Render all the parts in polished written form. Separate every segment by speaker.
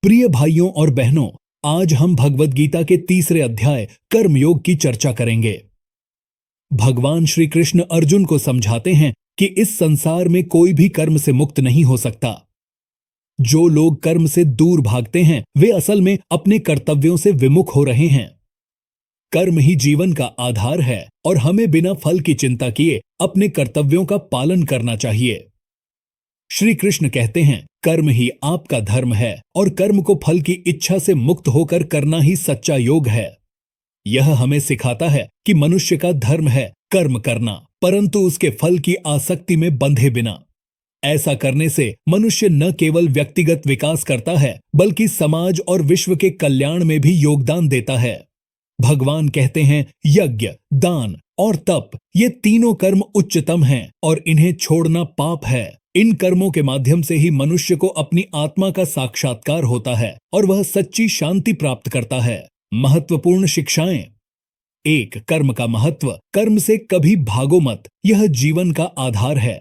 Speaker 1: प्रिय भाइयों और बहनों, आज हम भगवद गीता के तीसरे अध्याय कर्मयोग की चर्चा करेंगे। भगवान श्री कृष्ण अर्जुन को समझाते हैं कि इस संसार में कोई भी कर्म से मुक्त नहीं हो सकता। जो लोग कर्म से दूर भागते हैं वे असल में अपने कर्तव्यों से विमुख हो रहे हैं। कर्म ही जीवन का आधार है और हमें बिना फल की चिंता किए अपने कर्तव्यों का पालन करना चाहिए। श्री कृष्ण कहते हैं, कर्म ही आपका धर्म है और कर्म को फल की इच्छा से मुक्त होकर करना ही सच्चा योग है। यह हमें सिखाता है कि मनुष्य का धर्म है कर्म करना, परंतु उसके फल की आसक्ति में बंधे बिना। ऐसा करने से मनुष्य न केवल व्यक्तिगत विकास करता है बल्कि समाज और विश्व के कल्याण में भी योगदान देता है। भगवान कहते हैं, यज्ञ, दान और तप ये तीनों कर्म उच्चतम हैं और इन्हें छोड़ना पाप है। इन कर्मों के माध्यम से ही मनुष्य को अपनी आत्मा का साक्षात्कार होता है और वह सच्ची शांति प्राप्त करता है। महत्वपूर्ण शिक्षाएं। 1. कर्म का महत्व। कर्म से कभी भागो मत, यह जीवन का आधार है।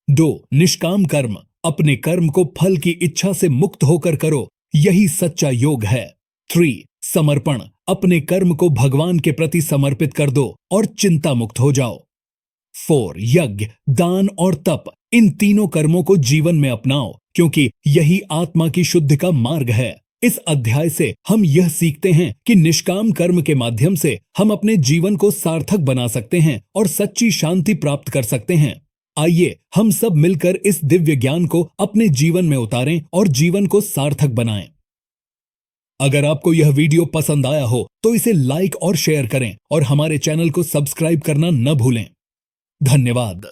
Speaker 1: 2. निष्काम कर्म। अपने कर्म को फल की इच्छा से मुक्त होकर करो, यही सच्चा योग है। 3. समर्पण। अपने कर्म को भगवान के प्रति समर्पित कर दो और चिंता मुक्त हो जाओ। 4. यज्ञ, दान और तप। इन तीनों कर्मों को जीवन में अपनाओ क्योंकि यही आत्मा की शुद्धि का मार्ग है। इस अध्याय से हम यह सीखते हैं कि निष्काम कर्म के माध्यम से हम अपने जीवन को सार्थक बना सकते हैं और सच्ची शांति प्राप्त कर सकते हैं। आइए हम सब मिलकर इस दिव्य ज्ञान को अपने जीवन में उतारें और जीवन को सार्थक बनाएं। अगर आपको यह वीडियो पसंद आया हो तो इसे लाइक और शेयर करें और हमारे चैनल को सब्सक्राइब करना न भूलें। धन्यवाद।